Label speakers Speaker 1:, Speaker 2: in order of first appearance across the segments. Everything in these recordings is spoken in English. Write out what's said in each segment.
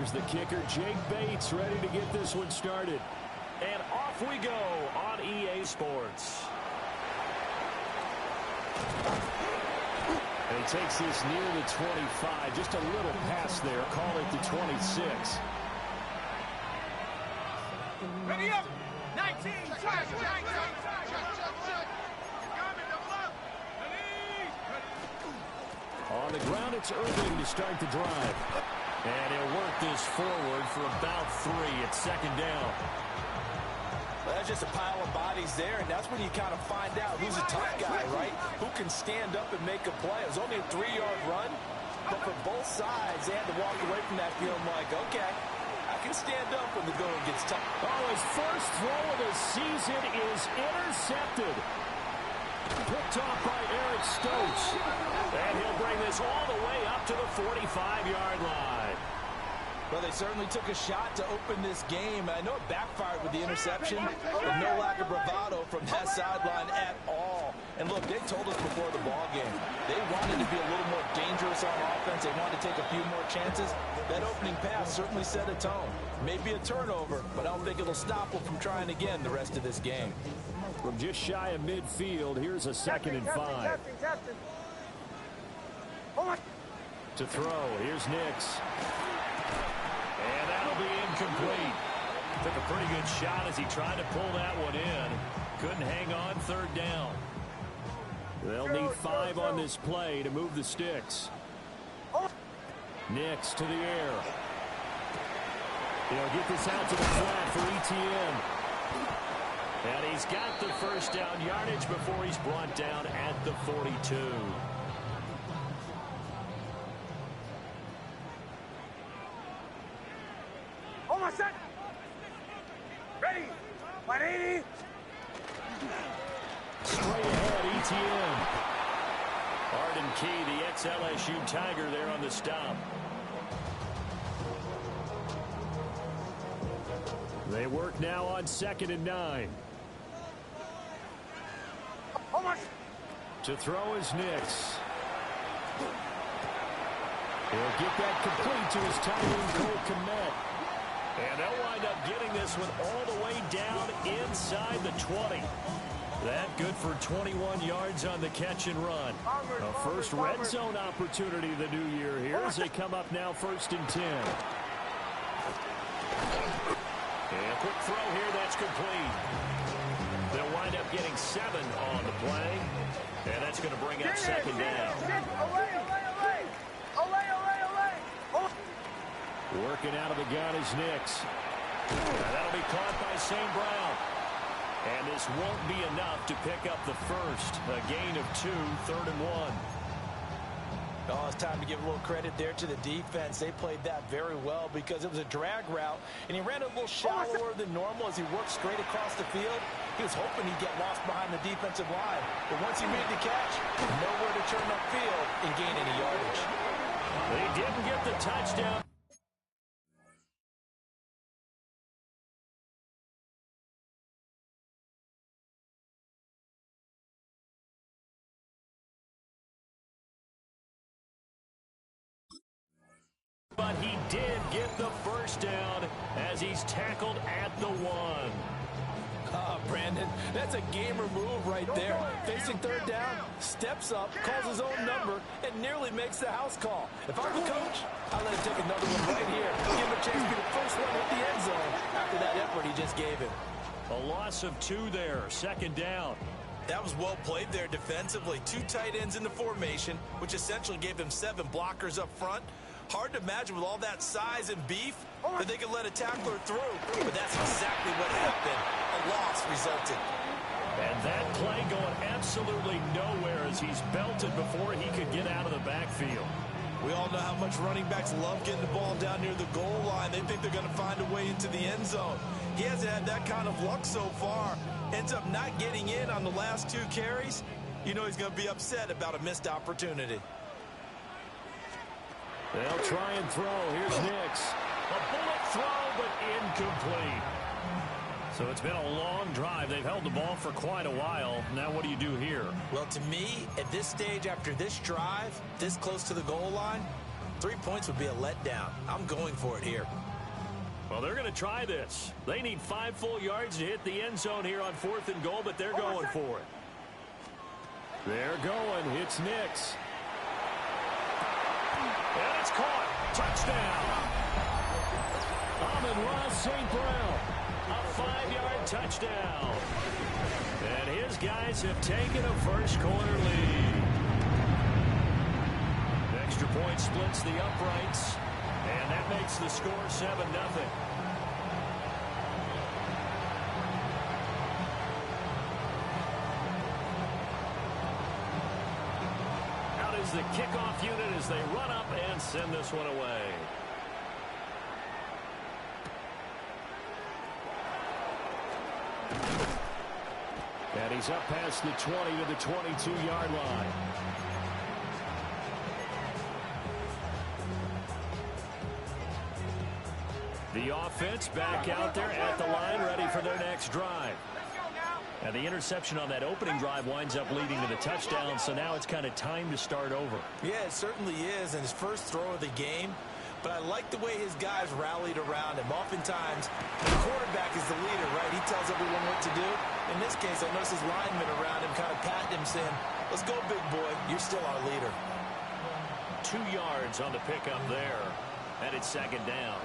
Speaker 1: Here's the kicker, Jake Bates, ready to get this one started.
Speaker 2: And off we go on EA Sports.
Speaker 1: And he takes this near the 25. Just a little pass there. Call it the 26.
Speaker 3: Ready up! 19!
Speaker 1: On the ground, it's Irving to start the drive. And he'll work this forward for about 3. It's second down.
Speaker 4: Well, that's just a pile of bodies there, and that's when you kind of find out who's a tough guy, right? Who can stand up and make a play. It was only a 3-yard run, but for both sides, they had to walk away from that feeling like, okay, I can stand up when the going gets tough.
Speaker 1: Oh, his first throw of the season is intercepted. Picked off by Eric Stokes.
Speaker 2: And he'll bring this all the way up to the 45-yard line.
Speaker 4: Well, they certainly took a shot to open this game. I know it backfired with the interception, but no lack of bravado from that sideline at all. And look, they told us before the ball game, they wanted to be a little more dangerous on offense. They wanted to take a few more chances. That opening pass certainly set a tone. Maybe a turnover, but I don't think it'll stop them from trying again the rest of this game.
Speaker 1: From just shy of midfield, here's a 2nd and 5. To throw, here's Nix.
Speaker 2: And that'll be incomplete. Took a pretty good shot as he tried to pull that one in. Couldn't hang on 3rd down.
Speaker 1: They'll need 5 on this play to move the sticks. Nix to the air. He'll get this out to the flat for ETN. And he's got the first down yardage before he's brought down at the 42.
Speaker 3: Almost set. Ready. 180.
Speaker 1: Straight ahead, ETN. Arden Key, the ex-LSU Tiger there on the stop. They work now on 2nd and 9. To throw is Nix. He'll get that complete to his tight end, Cole Kmet. And they'll wind up getting this one all the way down inside the 20. That good for 21 yards on the catch and run. A first red zone opportunity the new year here as they come up now 1st and 10. And a quick throw here, that's complete. They'll wind up getting 7 on the play. And that's going to bring up 2nd down. Working out of the gun is Nix. That'll be caught by St. Brown. And this won't be enough to pick up the first. A gain of 2, 3rd and 1.
Speaker 4: Oh, it's time to give a little credit there to the defense. They played that very well because it was a drag route, and he ran a little shallower than normal as he worked straight across the field. He was hoping he'd get lost behind the defensive line. But once he made the catch, nowhere to turn upfield and gain any yardage.
Speaker 1: They didn't get the touchdown. But he did get the first down as he's tackled at the 1.
Speaker 4: Brandon, that's a gamer move right there. Facing 3rd down, steps up, calls his own number, and nearly makes the house call. If I'm the coach, I'll let him take another one right here. Give him a chance to be the first one hit the end zone after that effort he just gave him.
Speaker 1: A loss of 2 there, 2nd down.
Speaker 4: That was well played there defensively. 2 tight ends in the formation, which essentially gave them 7 blockers up front. Hard to imagine with all that size and beef that they could let a tackler through. But that's exactly what happened. A loss resulted.
Speaker 1: And that play going absolutely nowhere as he's belted before he could get out of the backfield.
Speaker 4: We all know how much running backs love getting the ball down near the goal line. They think they're going to find a way into the end zone. He hasn't had that kind of luck so far. Ends up not getting in on the last 2 carries. You know he's going to be upset about a missed opportunity.
Speaker 1: They'll try and throw. Here's Nix. A bullet throw, but incomplete. So it's been a long drive. They've held the ball for quite a while. Now what do you do here?
Speaker 4: Well, to me, at this stage, after this drive, this close to the goal line, 3 points would be a letdown. I'm going for it here.
Speaker 1: Well, they're going to try this. They need 5 full yards to hit the end zone here on 4th and goal, but they're going for it. They're going. It's Nix. And it's caught. Touchdown. Amon-Ra St. Brown. A 5-yard touchdown. And his guys have taken a first-quarter lead. Extra point splits the uprights. And that makes the score 7-0. Out is the kickoff unit as they run up and send this one away. And he's up past the 20 to the 22-yard line. The offense back out there at the line, ready for their next drive. And the interception on that opening drive winds up leading to the touchdown, so now it's kind of time to start over.
Speaker 4: Yeah, it certainly is, and his first throw of the game. But I like the way his guys rallied around him. Oftentimes, the quarterback is the leader, right? He tells everyone what to do. In this case, I noticed his linemen around him kind of patting him, saying, let's go, big boy. You're still our leader.
Speaker 1: 2 yards on the pickup there, and it's 2nd down.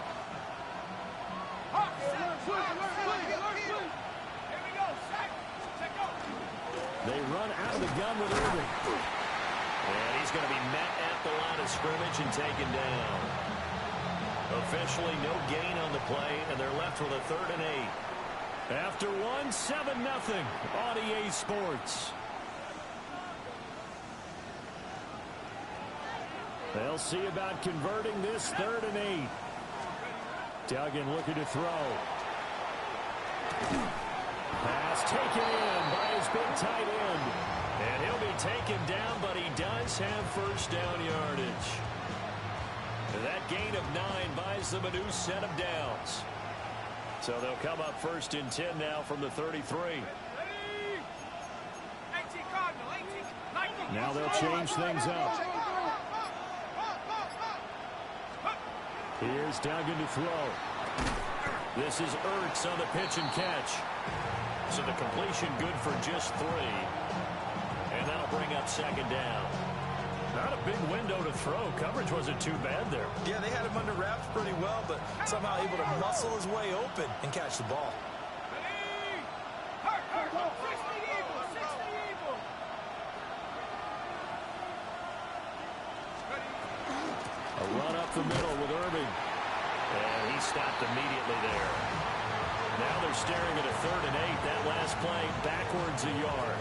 Speaker 1: They run out of the gun with Irving. And he's going to be met at the line of scrimmage and taken down. Officially no gain on the play, and they're left with a 3rd and 8. After one, 7-0 on EA Sports. They'll see about converting this 3rd and 8. Duggan looking to throw. Pass taken in by his big tight end. And he'll be taken down, but he does have first down yardage. And that gain of 9 buys them a new set of downs. So they'll come up 1st and 10 now from the 33. Now they'll change things up. Here's Duggan to throw. This is Ertz on the pitch and catch. So the completion good for just 3. And that'll bring up 2nd down. Not a big window to throw. Coverage wasn't too bad there.
Speaker 4: Yeah, they had him under wraps pretty well, but somehow able to muscle his way open and catch the ball.
Speaker 1: A run up the middle with Irving. And he stopped immediately there. Now they're staring at a 3rd and 8. That last play backwards a yard.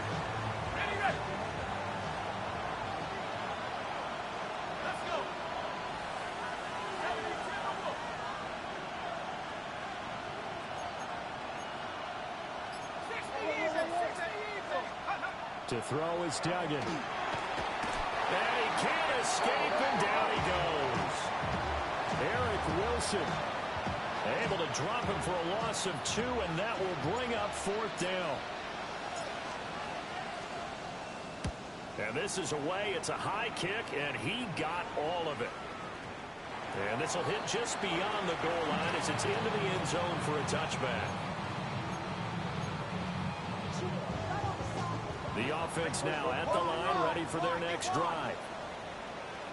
Speaker 3: Let's go.
Speaker 1: To throw is Duggan. And he can't escape, and down he goes. Eric Wilson able to drop him for a loss of 2, and that will bring up 4th down. And this is away. It's a high kick, and he got all of it. And this will hit just beyond the goal line as it's into the end zone for a touchback. The offense now at the line, ready for their next drive.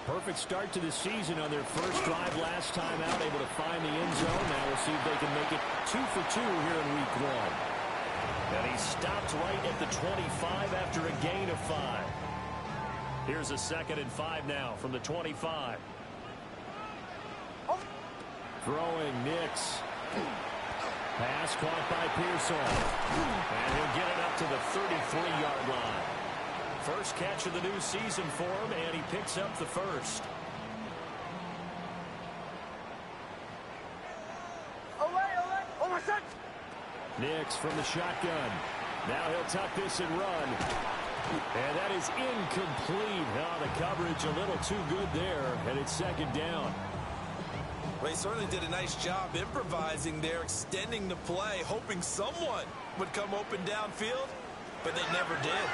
Speaker 1: Perfect start to the season on their first drive last time out, able to find the end zone. Now we'll see if they can make it 2 for 2 here in week 1. And he stopped right at the 25 after a gain of 5. Here's a 2nd and 5 now from the 25. Throwing Nix. Pass caught by Pearsall. And he'll get it up to the 33-yard line. First catch of the new season for him, and he picks up the first. Nix from the shotgun. Now he'll tuck this and run. And that is incomplete. Oh, the coverage a little too good there, and it's 2nd down.
Speaker 4: Well, he certainly did a nice job improvising there, extending the play, hoping someone would come open downfield, but they never did.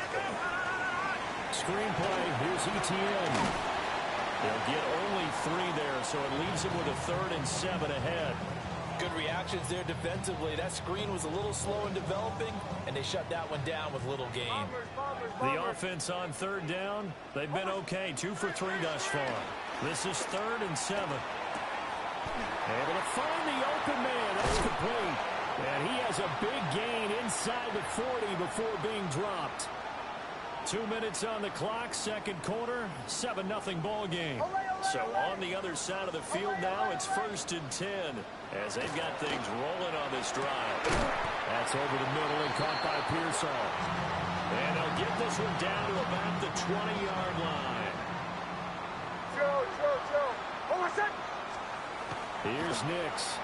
Speaker 1: Screenplay, here's ETN. They'll get only 3 there, so it leaves him with a 3rd and 7 ahead.
Speaker 4: Good reactions there defensively. That screen was a little slow in developing, and they shut that one down with little gain.
Speaker 1: The offense on 3rd down, they've been okay. 2 for 3 thus far. This is 3rd and 7. Able to find the open man. That's complete. And he has a big gain inside the 40 before being dropped. 2 minutes on the clock, 2nd quarter, 7-0 ball game. So on the other side of the field now, it's 1st and 10 as they've got things rolling on this drive. That's over the middle and caught by Pearsall. And they'll get this one down to about the 20-yard line.
Speaker 3: Chill. Hold on a sec.
Speaker 1: Here's Nix.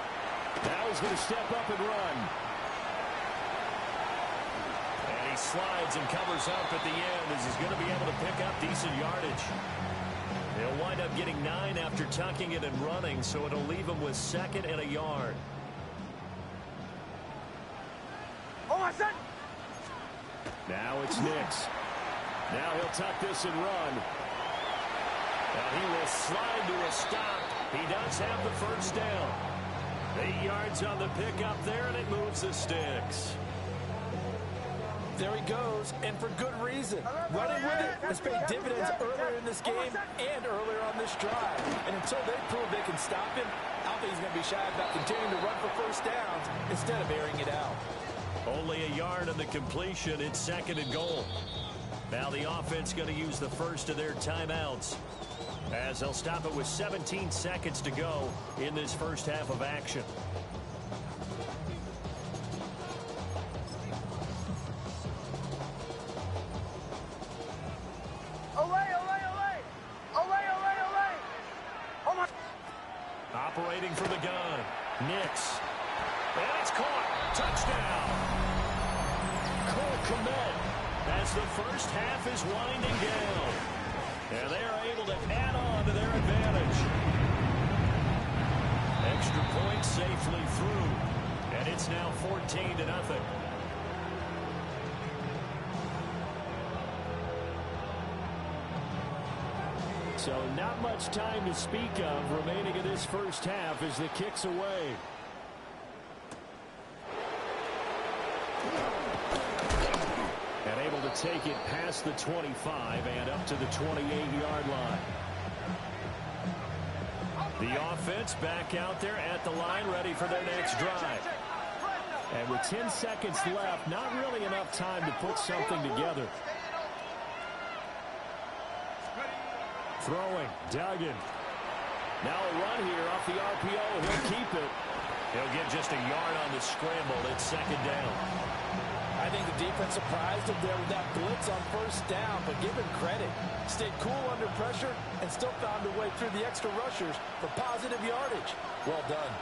Speaker 1: Now he's going to step up and run. And he slides and covers up at the end as he's going to be able to pick up decent yardage. He'll wind up getting 9 after tucking it and running, so it'll leave him with 2nd and a yard.
Speaker 3: Hold on a sec.
Speaker 1: Now it's Nix. Now he'll tuck this and run. And he will slide to a stop. He does have the 1st down. 8 yards on the pickup there, and it moves the sticks.
Speaker 4: There he goes, and for good reason. Running with it has paid dividends earlier in this game and earlier on this drive. And until they prove they can stop him, I don't think he's going to be shy about continuing to run for 1st downs instead of airing it out.
Speaker 1: Only a yard on the completion. It's 2nd and goal. Now the offense going to use the first of their timeouts as they'll stop it with 17 seconds to go in this first half of action. Operating from the gun, Nix. And it's caught. Touchdown. Cole Kmet as the first half is winding down. And they are able to add on to their advantage. Extra point safely through. And it's now 14-0. So not much time to speak of remaining in this first half as the kick's away. And able to take it past the 25 and up to the 28-yard line. The offense back out there at the line ready for their next drive. And with 10 seconds left, not really enough time to put something together. Throwing, Duggan. Now a run here off the RPO. He'll keep it. He'll get just a yard on the scramble. It's 2nd down.
Speaker 4: I think the defense surprised him there with that blitz on 1st down, but give him credit. Stayed cool under pressure and still found a way through the extra rushers for positive yardage. Well done.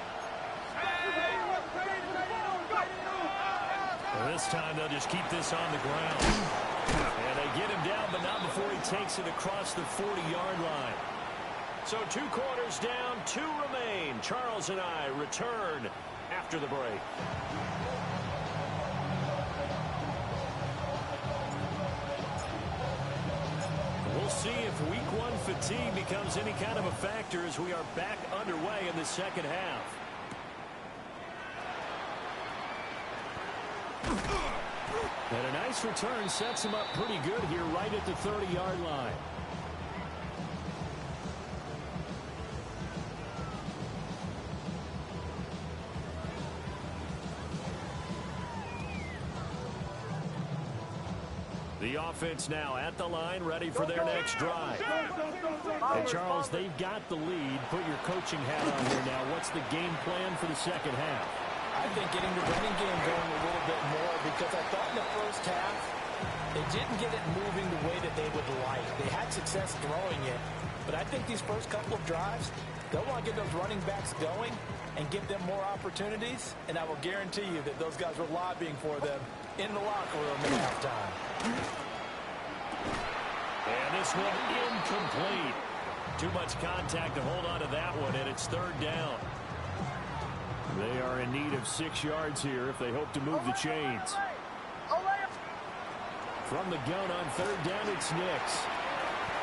Speaker 1: Well, this time they'll just keep this on the ground. And they get him down, but not before he takes it across the 40-yard line. So 2 quarters down, 2 remain. Charles and I return after the break. We'll see if week 1 fatigue becomes any kind of a factor as we are back underway in the second half. And a nice return sets him up pretty good here right at the 30-yard line. The offense now at the line, ready for their next drive. And Charles, they've got the lead. Put your coaching hat on here now. What's the game plan for the second half?
Speaker 4: I think getting the running game going a little bit more, because I thought in the first half they didn't get it moving the way that they would like. They had success throwing it, but I think these first couple of drives, they'll want to get those running backs going and give them more opportunities, and I will guarantee you that those guys were lobbying for them in the locker room at halftime.
Speaker 1: And this one incomplete. Too much contact to hold on to that one, and it's third down. They are in need of 6 yards here if they hope to move the chains. From the gun on third down, it's Nix.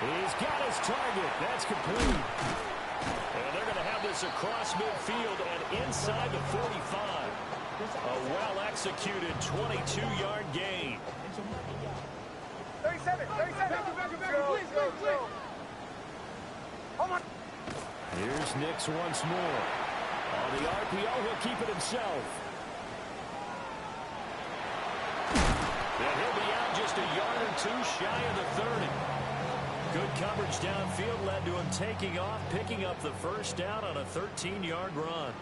Speaker 1: He's got his target. That's complete. And they're going to have this across midfield and inside the 45. A well-executed 22-yard gain.
Speaker 3: 37. Go. Hold on.
Speaker 1: Here's Nix once more. On the RPO, he'll keep it himself. And he'll be out just a yard or two shy of the 30. Good coverage downfield led to him taking off, picking up the first down on a 13-yard run.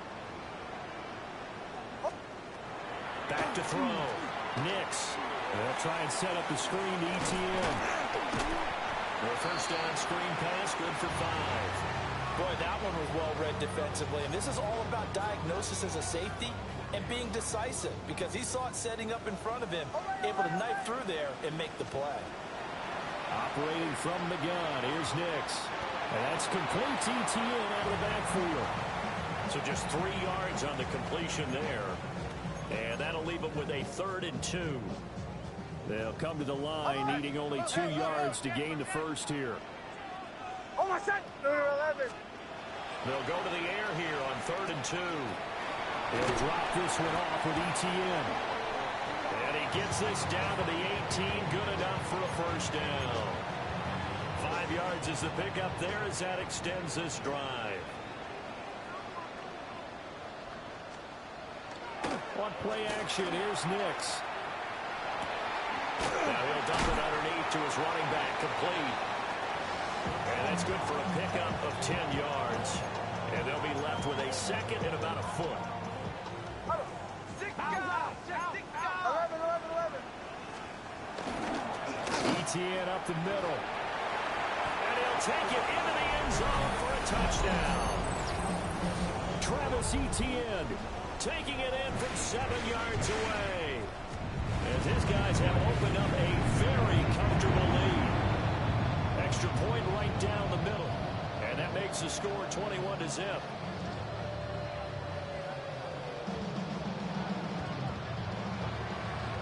Speaker 1: Back to throw. Nix. They'll try and set up the screen to ETN. The first down screen pass, good for 5.
Speaker 4: Boy, that one was well read defensively. And this is all about diagnosis as a safety and being decisive because he saw it setting up in front of him, able to knife through there and make the play.
Speaker 1: Operating from the gun, here's Nix. And that's complete to ETN out of the backfield. So just 3 yards on the completion there. And that'll leave them with a 3rd and 2. They'll come to the line needing only 2 yards to gain the first here.
Speaker 3: Oh, my son. 11.
Speaker 1: They'll go to the air here on 3rd and 2. He'll drop this one off with ETN. And he gets this down to the 18. Good enough for a first down. 5 yards is the pickup there as that extends this drive. On play action, here's Nix. Now he'll dump it underneath to his running back, complete. And that's good for a pickup of 10 yards. And they'll be left with a 2nd and about a foot.
Speaker 3: 11.
Speaker 1: ETN up the middle. And he'll take it into the end zone for a touchdown. Travis Etienne taking it in from 7 yards away. As his guys have opened up a very comfortable lead. Extra point right down the middle. And that makes the score 21-0.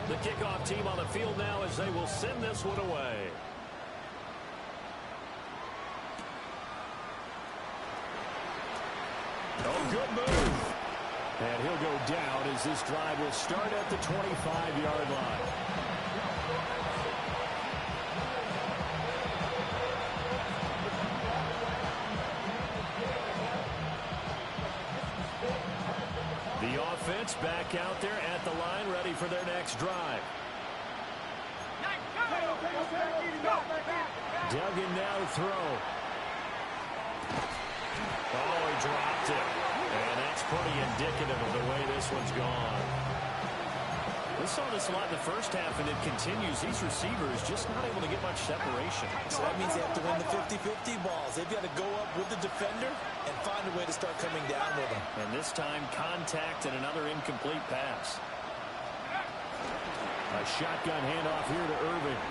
Speaker 1: The kickoff team on the field now as they will send this one away. Oh, good move. And he'll go down as this drive will start at the 25-yard line. The offense back out there at the line, ready for their next drive. Duggan now to throw. Oh, he dropped it. And that's pretty indicative of the way this one's gone. We saw this a lot in the first half, and it continues. These receivers just not able to get much separation.
Speaker 4: So that means they have to win the 50-50 balls. They've got to go up with the defender and find a way to start coming down with them.
Speaker 1: And this time, contact and another incomplete pass. A shotgun handoff here to Irving.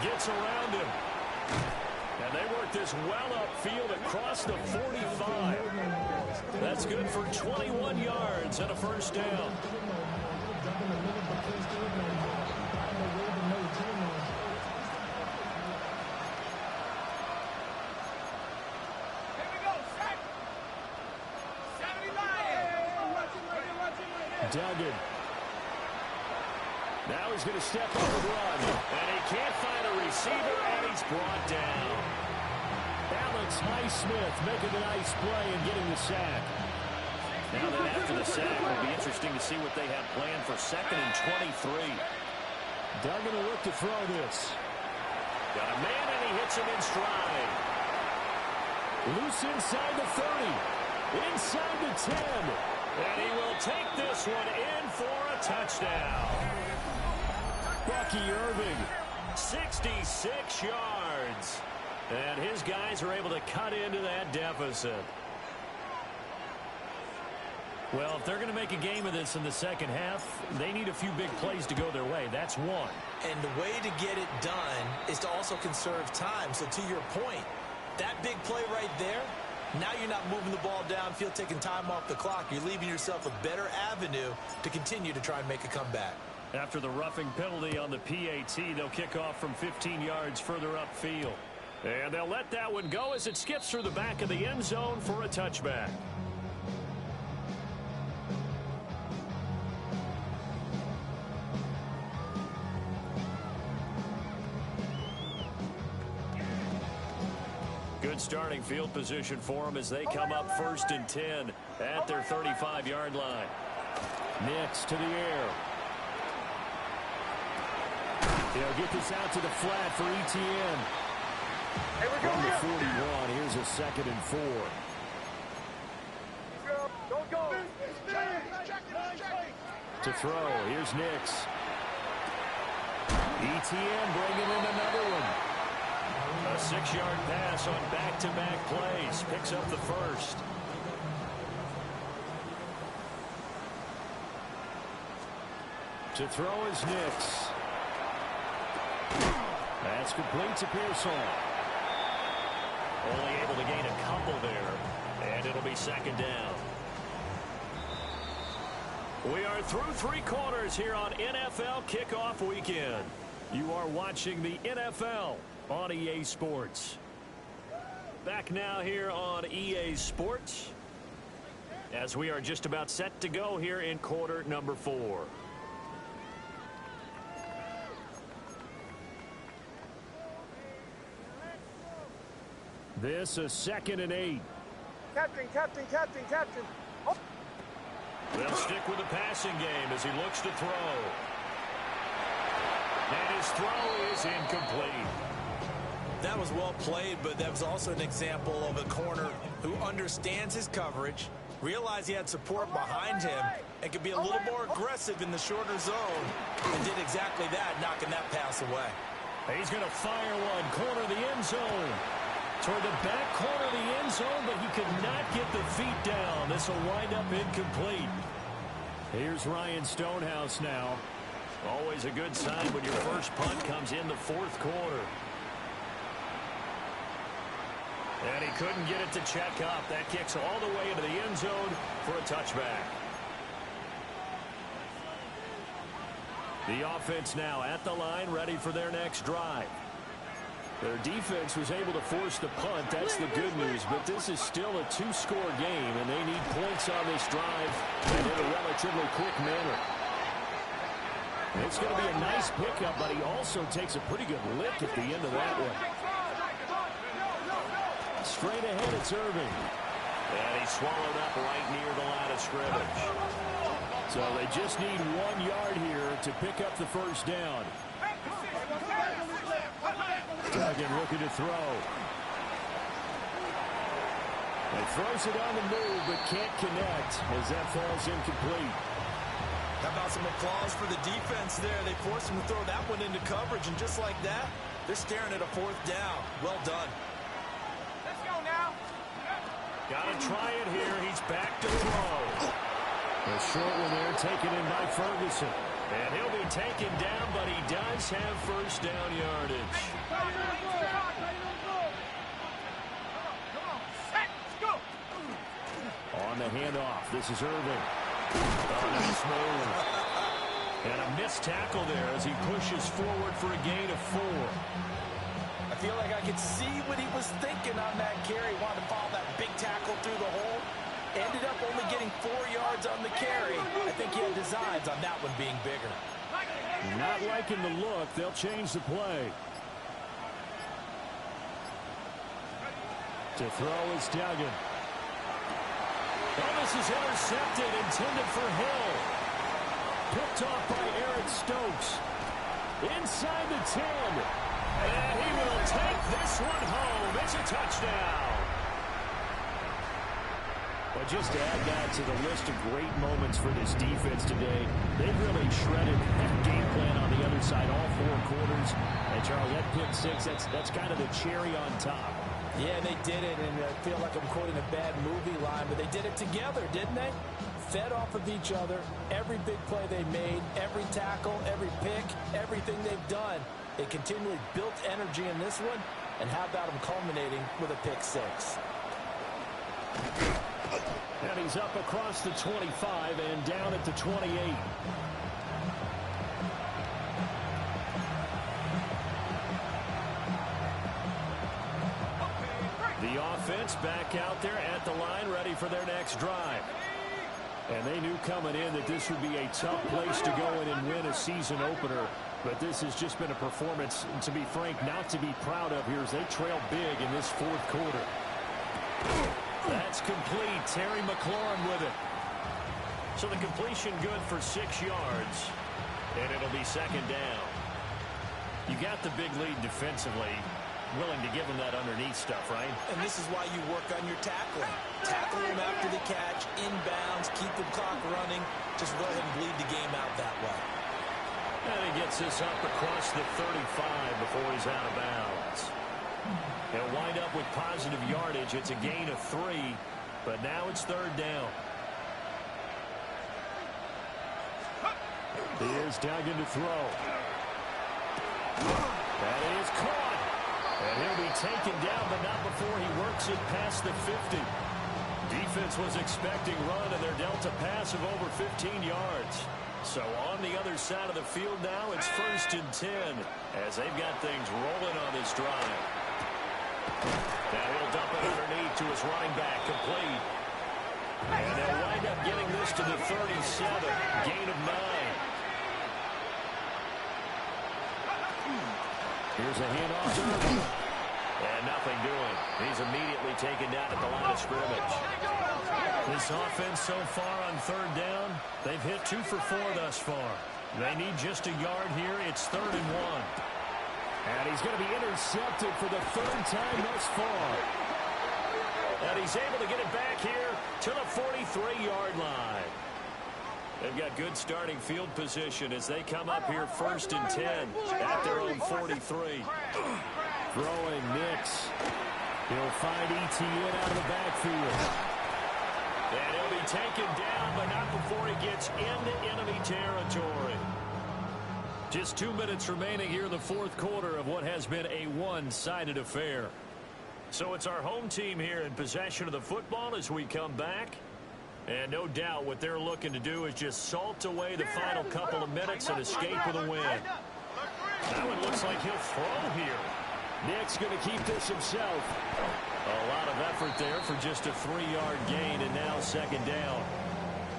Speaker 1: Gets around him. And they work this well upfield across the 45. That's good for 21 yards and a first down. Duggan. Now he's going to step up and run. And he can't find a receiver, and he's brought down. Alex Highsmith making a nice play and getting the sack. Now then after the sack, it'll be interesting to see what they have planned for 2nd and 23. Duggan will look to throw this. Got a man, and he hits him in stride. Loose inside the 30. Inside the 10. And he will take this one in for a touchdown. Bucky Irving, 66 yards. And his guys are able to cut into that deficit. Well, if they're going to make a game of this in the second half, they need a few big plays to go their way. That's one.
Speaker 4: And the way to get it done is to also conserve time. So to your point, That big play right there, now you're not moving the ball downfield, taking time off the clock. You're leaving yourself a better avenue to continue to try and make a comeback.
Speaker 1: After the roughing penalty on the PAT, they'll kick off from 15 yards further upfield. And they'll let that one go as it skips through the back of the end zone for a touchback. Good starting field position for them as they come up 1st and 10 at their 35-yard line. Nix to the air. They'll get this out to the flat for ETN. From the 41, here's a 2nd and 4.
Speaker 3: Don't go.
Speaker 1: To throw, here's Nix. ETN bringing in another one. A 6-yard pass on back-to-back plays. Picks up the first. To throw is Nix. That's complete to Pearsall. Only able to gain a couple there, and it'll be 2nd down. We are through 3 quarters here on NFL Kickoff Weekend. You are watching the NFL on EA Sports. Back now here on EA Sports as we are just about set to go here in quarter number 4. This is 2nd and 8.
Speaker 3: Captain. Oh.
Speaker 1: They'll stick with the passing game as he looks to throw. And his throw is incomplete.
Speaker 4: That was well played, but that was also an example of a corner who understands his coverage, realized he had support behind him, and could be a little more aggressive in the shorter zone, and did exactly that, knocking that pass away.
Speaker 1: He's going to fire one, corner the end zone. Toward the back corner of the end zone, but he could not get the feet down. This will wind up incomplete. Here's Ryan Stonehouse now. Always a good sign when your first punt comes in the 4th quarter. And he couldn't get it to check up. That kicks all the way into the end zone for a touchback. The offense now at the line, ready for their next drive. Their defense was able to force the punt. That's the good news. But this is still a 2-score game, and they need points on this drive and in a relatively quick manner. It's going to be a nice pickup, but he also takes a pretty good lick at the end of that one. Straight ahead, it's Irving. And he's swallowed up right near the line of scrimmage. So they just need 1 yard here to pick up the first down. Duggan looking to throw. He throws it on the move, but can't connect as that falls incomplete.
Speaker 4: How about some applause for the defense there? They forced him to throw that one into coverage, and just like that, they're staring at a 4th down. Well done.
Speaker 3: Let's go now.
Speaker 1: Got to try it here. He's back to throw. A short one there taken in by Ferguson. And he'll be taken down, but he does have first down yardage. On the handoff, this is Irving. Oh, nice move. And a missed tackle there as he pushes forward for a gain of 4.
Speaker 4: I feel like I could see what he was thinking on that carry. Wanted to follow that big tackle through the hole. Ended up only getting 4 yards on the carry. I think he had designs on that one being bigger.
Speaker 1: Not liking the look. They'll change the play. To throw is Duggan. Oh, this is intercepted, intended for Hill. Picked off by Eric Stokes. Inside the 10. And he will take this one home. It's a touchdown. But just to add that to the list of great moments for this defense today, they've really shredded that game plan on the other side all 4 quarters. And Charles, that pick 6, that's kind of the cherry on top.
Speaker 4: Yeah, they did it, and I feel like I'm quoting a bad movie line, but they did it together, didn't they? Fed off of each other, every big play they made, every tackle, every pick, everything they've done. They continually built energy in this one, And how about him culminating with a pick six?
Speaker 1: And he's up across the 25 and down at the 28. The offense back out there at the line, ready for their next drive. And they knew coming in that this would be a tough place to go in and win a season opener. But this has just been a performance, to be frank, not to be proud of here as they trail big in this fourth quarter. That's complete. Terry McLaurin with it. So the completion good for 6 yards. And it'll be second down. You got the big lead defensively. Willing to give him that underneath stuff, right?
Speaker 4: And this is why you work on your tackling. Tackle him after the catch, inbounds, keep the clock running. Just go ahead and bleed the game out that way.
Speaker 1: And he gets this up across the 35 before he's out of bounds. He'll wind up with positive yardage. It's a gain of 3, but now it's third down. Here's Duggan to throw. That is caught. And he'll be taken down, but not before he works it past the 50. Defense was expecting run, and they're dealt a pass of over 15 yards. So on the other side of the field now, it's 1st and 10 as they've got things rolling on this drive. Now he'll dump it underneath to his running back, complete. And they'll wind up getting this to the 37, gain of 9. Here's a handoff to Irvin. And nothing doing. He's immediately taken down at the line of scrimmage. This offense so far on third down, they've hit 2 for 4 thus far. They need just a yard here. It's 3rd and 1. And he's going to be intercepted for the 3rd time thus far. And he's able to get it back here to the 43-yard line. They've got good starting field position as they come up here 1st and 10 at their own 43. Throwing Nix. He'll find ETN out of the backfield. And he'll be taken down, but not before he gets into enemy territory. Just 2 minutes remaining here in the fourth quarter of what has been a one-sided affair. So it's our home team here in possession of the football as we come back. And no doubt what they're looking to do is just salt away the final couple of minutes and escape with a win. Now it looks like he'll throw here. Nick's going to keep this himself. A lot of effort there for just a 3-yard gain, and now second down.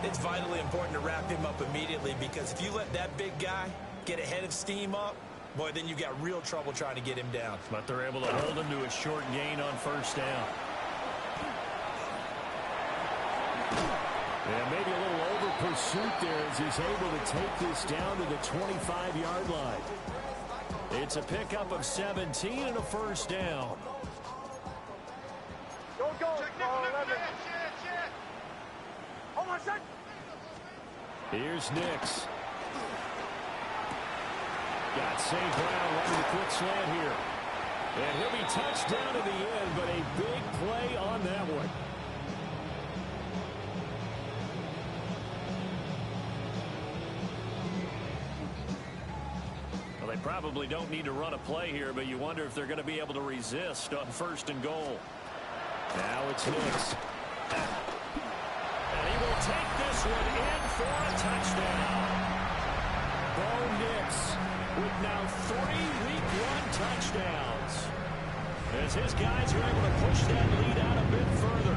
Speaker 4: It's vitally important to wrap him up immediately because if you let that big guy get ahead of steam up, boy, then you've got real trouble trying to get him down.
Speaker 1: But they're able to hold him to a short gain on first down. And maybe a little over pursuit there as he's able to take this down to the 25-yard line. It's a pickup of 17 and a first down.
Speaker 3: Don't go. Hold on, set.
Speaker 1: Here's Nix. Got St. Brown running the quick slant here. And he'll be touched down to the end, but a big play on that one. Well, they probably don't need to run a play here, but you wonder if they're going to be able to resist on 1st and goal. Now it's Nix. And he will take this one in for a touchdown. Bo Nix with now 3 Week 1 touchdowns. As his guys are able to push that lead out a bit further.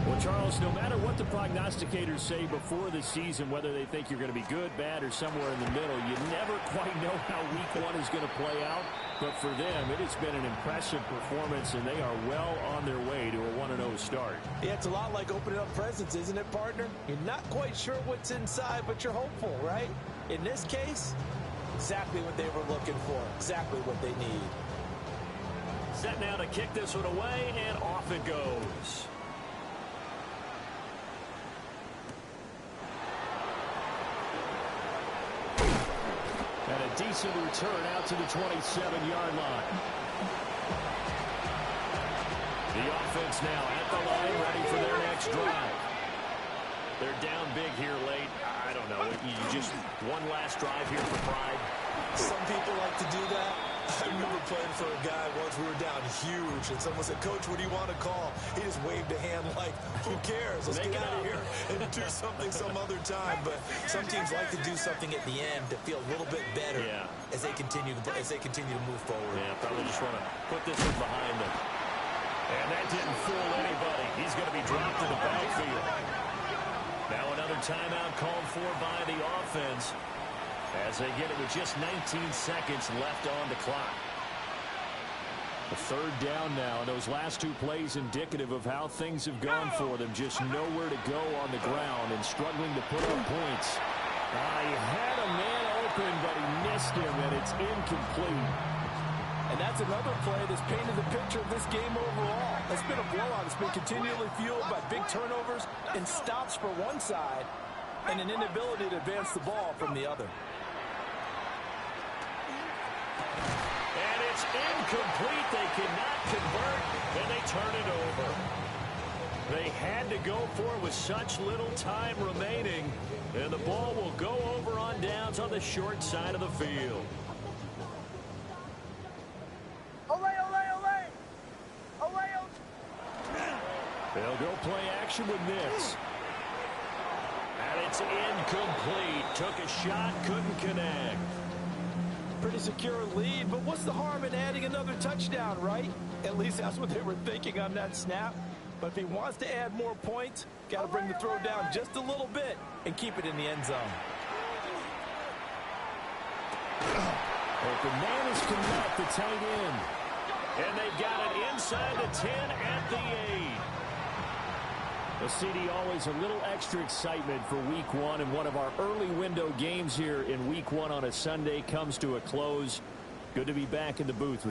Speaker 1: Well, Charles, no matter what the prognosticators say before the season, whether they think you're going to be good, bad, or somewhere in the middle, you never quite know how Week 1 is going to play out. But for them, it has been an impressive performance, and they are well on their way to a 1-0 start.
Speaker 4: Yeah, it's a lot like opening up presents, isn't it, partner? You're not quite sure what's inside, but you're hopeful, right? In this case, exactly what they were looking for, exactly what they need.
Speaker 1: Set now to kick this one away, and off it goes. And a decent return out to the 27-yard line. The offense now at the line, ready for their next drive. They're down big here late. I don't know. You just one last drive here for pride.
Speaker 4: Some people like to do that. I remember playing for a guy once. We were down huge, and someone said, "Coach, what do you want to call?" He just waved a hand like, "Who cares? Let's get out of here and do something some other time." But some teams like to do something at the end to feel a little bit better as they continue to move forward.
Speaker 1: Yeah, probably just want to put this one behind them. And that didn't fool anybody. He's going to be dropped to the backfield. Now another timeout called for by the offense as they get it with just 19 seconds left on the clock. A third down now, and those last two plays indicative of how things have gone for them. Just nowhere to go on the ground and struggling to put up points. He had a man open, but he missed him, and it's incomplete.
Speaker 2: And that's another play that's painted the picture of this game overall. It's been a blowout. It's been continually fueled by big turnovers and stops for one side and an inability to advance the ball from the other.
Speaker 1: And it's incomplete. They cannot convert, and they turn it over. They had to go for it with such little time remaining, and the ball will go over on downs on the short side of the field. They'll go play action with this. And it's incomplete. Took a shot, couldn't connect.
Speaker 2: Pretty secure lead, but what's the harm in adding another touchdown, right? At least that's what they were thinking on that snap. But if he wants to add more points, got to bring the throw down just a little bit and keep it in the end zone.
Speaker 1: Open man is Kmet, the tight end. And they've got it inside the 10 at the 8. Well, CD, always a little extra excitement for week one, and one of our early window games here in week one on a Sunday comes to a close. Good to be back in the booth with you.